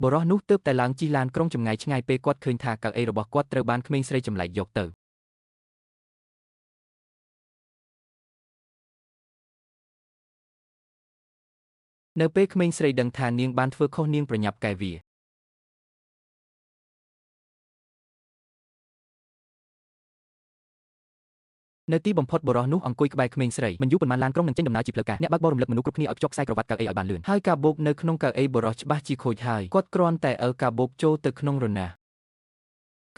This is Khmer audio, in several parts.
បរិសនោះទើបតែឡើងជិះឡានក្រុងចម្ងាយឆ្ងាយពេលគាត់ឃើញថាកៅអីរបស់គាត់ត្រូវបានក្មេងស្រីចម្លែកយកទៅនៅពេលក្មេងស្រីដឹងថានាងបានធ្វើខុសនាងប្រញាប់កែវានៅទីបំផុតបរិសនោះអង្គុយក្បែរក្មេងស្រីមិនយូរប៉ុន្មានឡានក្រុងនឹងចេញដំណើរជាផ្លូវការអ្នកបើកបររំលឹកមនុស្សគ្រប់គ្នាឲ្យភ្ជាប់ខ្សែក្រវ៉ាត់កៅអីឲ្យបានលឿនហើយកាបូបនៅក្នុងកៅអីបរិសច្បាស់ជាខូចហើយគាត់គ្រាន់តែអើកាបូបចូលទៅក្នុងរណារ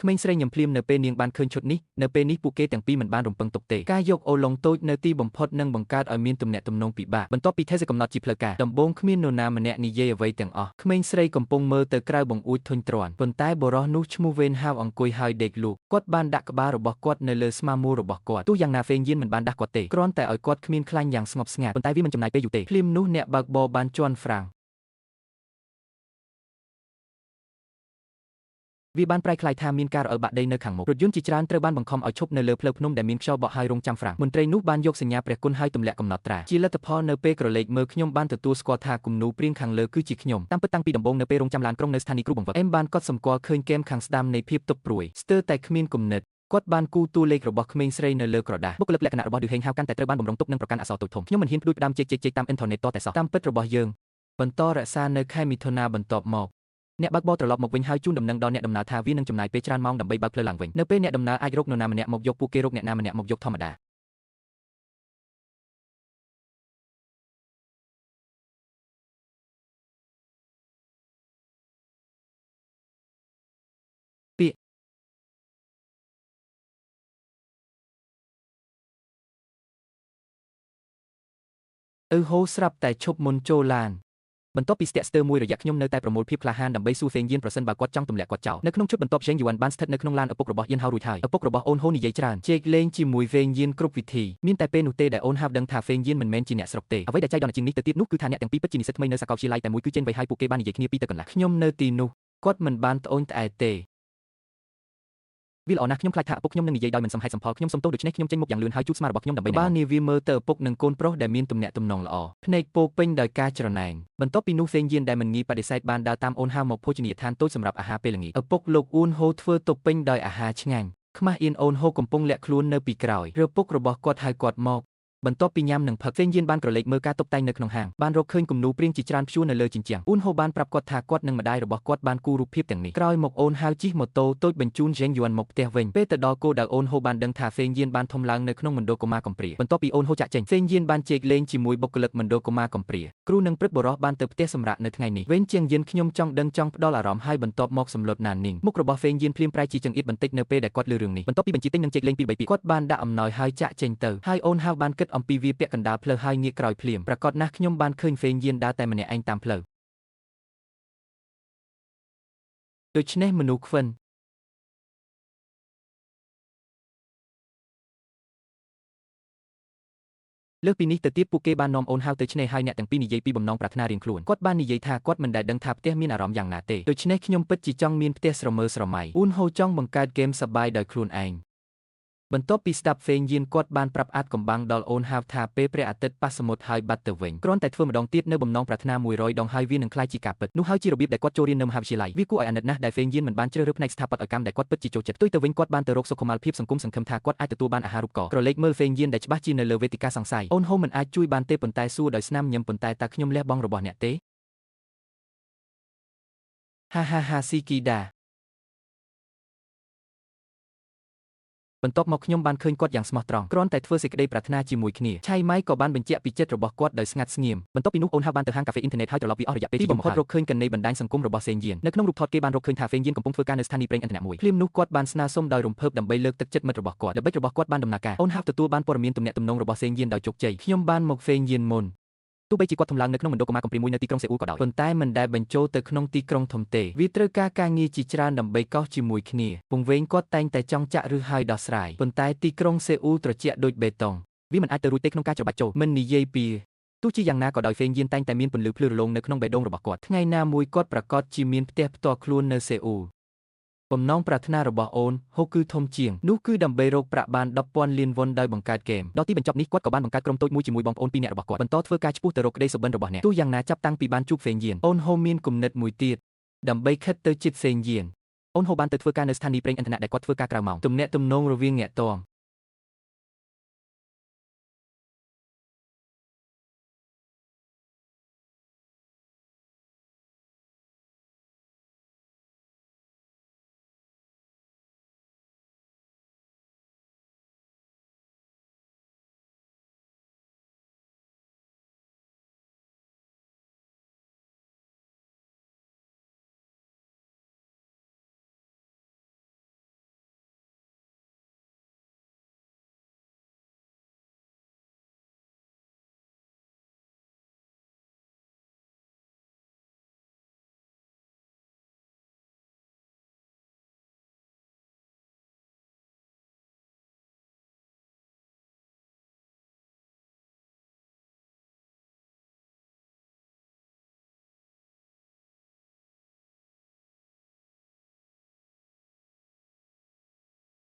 ក្មេងស្រីញឹមភ្លាមនៅពេលនាងបានឃើញឈុតនេះនៅពេលនេះពួកគេទាំងពីរមិនបានរំពឹងទុកទេការយកអូឡុងតូចនៅទីបំផុតនឹងបង្កើតឲ្យមានទំនាក់ទំនងពិបាកបន្ទាប់ពីថេសកំណត់ជាផ្លូវការដំបូងគ្មាននរណាម្នាក់និយាយអ្វីទាំងអស់ក្មេងស្រីកំពុងមើលទៅក្រៅបង្អួចធុញទ្រាន់ប៉ុន្តែបុរសនោះឈ្មោះវេនហាវអង្គុយហើយដេកលក់គាត់បានដាក់ក្បាលរបស់គាត់នៅលើស្មាមូលរបស់គាត់ទោះយ៉ាងណាហ្វេងយៀនមិនបានដាស់គាត់ទេគ្រាន់តែឲ្យគាត់គ្មានខ្លាញ់យ៉ាងស្ងប់ស្ងាត់ប៉ុន្តែវាមិនចំណាយពេលយូរទេភ្លាមនោះអ្នកបើកបរបានជន់ហ្វ្រាំងវាបានប្រែក្លាយថាមានការរអិលបាក់ដីនៅខាងមុខរថយន្តជាច្រើនត្រូវបានបង្ខំឲ្យឈប់នៅលើផ្លូវភ្នំដែលមានខ្យល់បក់ហើយរង់ចាំហ្វ្រាំងមន្ត្រីនោះបានយកសញ្ញាព្រះគុណហើយទម្លាក់កំណត់ត្រាជាលទ្ធផលនៅពេលក្រឡេកមើលខ្ញុំបានទទួលស្គាល់ថាគំនូរព្រាងខាងលើគឺជាខ្ញុំតាមពិតតាំងពីដំបូងនៅពេលរង់ចាំឡានក្រុងនៅស្ថានីយ៍គ្រូបង្វឹកអេមបានកត់សម្គាល់ឃើញគែមខាងស្ដាំនៃភាពទុកព្រួយស្ទើរតែគ្មានគំនិតគាត់បានគូតួលេខរបស់ក្មេងស្រីនៅលើក្រដាសបុគ្គលិកលក្ខណៈរបស់ឌឺហេងហៅកាន់តែត្រូវបានបំរុងទុកនឹងប្រកាន់អក្សរតូចធំខ្ញុំមិនហ៊ានផ្ដួចផ្ដើមជែកតាមអ៊ីនធឺណិតតតែសោះតាមពិតរបស់យើងបន្តរក្សានៅខែមិថុនាបន្ទាប់មកអ្នកបើកបរត្រឡប់មកវិញហើយជូនដំណឹងដល់អ្នកដំណើរថាវានឹងចំណាយពេលច្រើនម៉ោងដើម្បីបើកផ្លូវឡើងវិញនៅពេលអ្នកដំណើរអាចរកនរណាម្នាក់មកយកពួកគេរកអ្នកណាម្នាក់មកយកធម្មតាពាក្យហូស្រាប់តែឈប់មុនចូលឡានបន្ទាប់ពីស្ទាក់ស្ទើរមួយរយៈខ្ញុំនៅតែប្រមូលភាពក្លាហានដើម្បីសួរហ្វេងយៀនប្រសិនបើគាត់ចង់ទម្លាក់គាត់ចោលនៅក្នុងឈុតបន្ទាប់ជេងយូវ៉ាន់បានស្ថិតនៅក្នុងឡានឪពុករបស់យៀនហៅរួចហើយឪពុករបស់អូនហូនិយាយច្រើនជែកលេងជាមួយហ្វេងយៀនគ្រប់វិធីមានតែពេលនោះទេដែលអូនហាវដឹងថាហ្វេងយៀនមិនមែនជាអ្នកស្រុកទេអ្វីដែលចៃដន្យជាងនេះទៅទៀតនោះគឺថាអ្នកទាំងពីរពិតជានិស្សិតថ្មីនៅសាកលវិទ្យាល័យតែមួយគឺចេញវ័យហើយពួកគេបាននិយាយគ្នាពីទៅកន្លះខ្ញុំនៅទីនោះគាត់មិនបានត្អូញត្អែទេវាល្អណាស់ខ្ញុំខ្លាចថាឪពុកខ្ញុំនឹងនិយាយដោយមិនសមហេតុសមផលខ្ញុំសុំទោសដូច្នេះខ្ញុំចេញមុខយ៉ាងលឿនហើយជួបស្មារបស់ខ្ញុំដើម្បីបាននាវាមើលទៅឪពុកនិងកូនប្រុសដែលមានទំនាក់ទំនងល្អភ្នែកពោពេញដោយការច្រណែនបន្ទាប់ពីនោះហ្វេងយៀនដែលមិនងាយបដិសេធបានដើរតាមអូនហាវមកភោជនីយដ្ឋានតូចសម្រាប់អាហារពេលល្ងាចឪពុកលោកអ៊ូនហូធ្វើតុពេញដោយអាហារឆ្ងាញ់ខ្មាស់អៀនអូនហូកំពុងលាក់ខ្លួននៅពីក្រោយរពុករបស់គាត់ហៅគាត់មកបន្ទាប់ពីញ៉ាំនឹងផឹកហ្វេងយៀនបានក្រឡេកមើលការតុបតែងនៅក្នុងហាងបានរកឃើញគំនូរព្រាងជាច្រើនព្យួរនៅលើជញ្ជាំងអ៊ូនហូបានប្រាប់គាត់ថាគាត់និងម្ដាយរបស់គាត់បានគូររូបភាពទាំងនេះក្រោយមកអូនហៅជិះម៉ូតូតូចបញ្ជូនហ្សេងយួនមកផ្ទះវិញពេលទៅដល់គោលដៅអូនហូបានដឹងថាហ្វេងយៀនបានធំឡើងនៅក្នុងមណ្ឌលកុមារកំព្រាបន្ទាប់ពីអូនហូចាក់ចេញហ្វេងយៀនបានជែកលេងជាមួយបុគ្គលិកមណ្ឌលកុមារកំព្រាគ្រូនិងព្រឹទ្ធបុរសបានទៅផ្ទះសម្រាប់នៅថ្ងៃនេះវិញជាងយៀនខ្ញុំចង់ដឹងចង់ផ្ដល់អារម្មណ៍ហើយបន្ទាប់មកសម្លុតណានីងមុខរបស់ហ្វេងយៀនភ្លាមប្រែជាចង្អៀតបន្តិចនៅពេលដែលគាត់ឮរឿងនេះបន្ទាប់ពីបញ្ជាទិញនិងជែកលេងពី3ពាក្យគាត់បានដាក់អំណោយហើយចាក់ចេញទៅហើយអូនហៅបានគិតអំពីវាពាក់កណ្ដាលផ្លូវហើយងាកក្រោយភ្លាមប្រកាសណាស់ខ្ញុំបានឃើញហ្វេងយៀនដើរតែម្នាក់ឯងតាមផ្លូវដូច្នេះមនុស្សខ្វិនលើសពីនេះទៅទៀតពួកគេបាននាំអូនហៅទៅឆ្នេរហើយអ្នកទាំងពីរនិយាយពីបំណងប្រាថ្នារៀងខ្លួនគាត់បាននិយាយថាគាត់មិនដែលដឹងថាផ្ទះមានអារម្មណ៍យ៉ាងណាទេដូច្នេះខ្ញុំពិតជាចង់មានផ្ទះស្រមើស្រមៃអ៊ូនហូចង់បង្កើតហ្គេមសប្បាយដោយខ្លួនឯងបន្ទាប់ពីស្ដាប់ហ្វេងយៀនគាត់បានប្រាប់អាតកំបាំងដល់អូនហាវថាពេលព្រះអាទិត្យប៉ះសមុទ្រហើយបាត់ទៅវិញគ្រាន់តែធ្វើម្ដងទៀតនៅបំណងប្រាថ្នា100ដងហើយវានឹងក្លាយជាការពិតនោះហើយជារបៀបដែលគាត់ចូលរៀននៅមហាវិទ្យាល័យវាគួរឲ្យអាណិតណាស់ដែលហ្វេងយៀនមិនបានជ្រើសរើសផ្នែកស្ថាបត្យកម្មដែលគាត់ពិតជាចូលចិត្តផ្ទុយទៅវិញគាត់បានទៅរកសុខុមាលភាពសង្គមសង្ឃឹមថាគាត់អាចទទួលបានអាហារូបករណ៍ក្រឡេកមើលហ្វេងយៀនដែលច្បាស់ជានៅលើវេទិកាសង្ស័យអូនហូមិនអាចជួយបានទេប៉ុន្តែសួរដោយស្នាមញញឹមប៉ុន្តែតើខ្ញុំលះបង់របស់អ្នកទេហាហាហាស៊ីគីដាបន្ទាប់មកខ្ញុំបានឃើញគាត់យ៉ាងស្មោះត្រង់គ្រាន់តែធ្វើសេចក្តីប្រាថ្នាជាមួយគ្នាឆៃម៉ៃក៏បានបញ្ជាក់ពីចិត្តរបស់គាត់ដោយស្ងាត់ស្ងៀមបន្ទាប់ពីនោះអូនហៅបានទៅហាងកាហ្វេអ៊ីនធឺណិតហើយត្រឡប់ពីអស់រយៈពេលទីបំផុតរកឃើញកន្នែបណ្ដាញសង្គមរបស់សេងយៀននៅក្នុងរូបថតគេបានរកឃើញថាហ្វេងយៀនកំពុងធ្វើការនៅស្ថានីយ៍ប្រេងឥន្ធនៈមួយភ្លាមនោះគាត់បានស្នើសុំដោយរំភើបដើម្បីលើកទឹកចិត្តមិត្តរបស់គាត់ល្បិចរបស់គាត់បានដំណើរការអូនហៅទទួលបានព័ត៌មានទំនាក់ទំនងរបស់សេងយៀនដោយជោគជ័យខ្ញុំបានមកហ្វេងយៀនមុនទោះបីជាគាត់ធំឡើងនៅក្នុងមណ្ឌលកុមារកំព្រាមួយនៅទីក្រុងសេអ៊ូលក៏ដោយប៉ុន្តែមិនដែលបញ្ចូលទៅក្នុងទីក្រុងធំទេវាត្រូវការងារជាច្រើនដើម្បីកោសជាមួយគ្នាពង្វេងគាត់តែងតែចង់ចាក់ឬហើយដោះស្រាយប៉ុន្តែទីក្រុងសេអ៊ូលត្រជាក់ដូចបេតុងវាមិនអាចទៅរួចទេក្នុងការច្របាច់ចូលមិននិយាយពីទោះជាយ៉ាងណាក៏ដោយហ្វេងយៀនតែងតែមានពន្លឺភ្លឺរលោងនៅក្នុងបេះដូងរបស់គាត់ថ្ងៃណាមួយគាត់ប្រកាសជាមានផ្ទះផ្ទាល់ខ្លួននៅសេអ៊ូលបំណងប្រាថ្នារបស់អូនហូគឺធំជាងនោះគឺដើម្បីរកប្រាក់បាន 10,000 លានវ៉ុនដោយបង្កើតហ្គេមដល់ទីបញ្ចប់នេះគាត់ក៏បានបង្កើតក្រុមតូចមួយជាមួយបងប្អូន2នាក់របស់គាត់បន្តធ្វើការឆ្ពោះទៅរកក្តីសុបិនរបស់អ្នកទោះយ៉ាងណាចាប់តាំងពីបានជួបហ្វេងយៀនអូនហូមានគំនិតមួយទៀត ដើម្បីខិតទៅជិតសេងយានអូនហូបានទៅធ្វើការនៅស្ថានីយ៍ប្រេងឥន្ធនៈដែលគាត់ធ្វើការក្រៅម៉ោងទំនាក់ទំនងរវាងអ្នកតម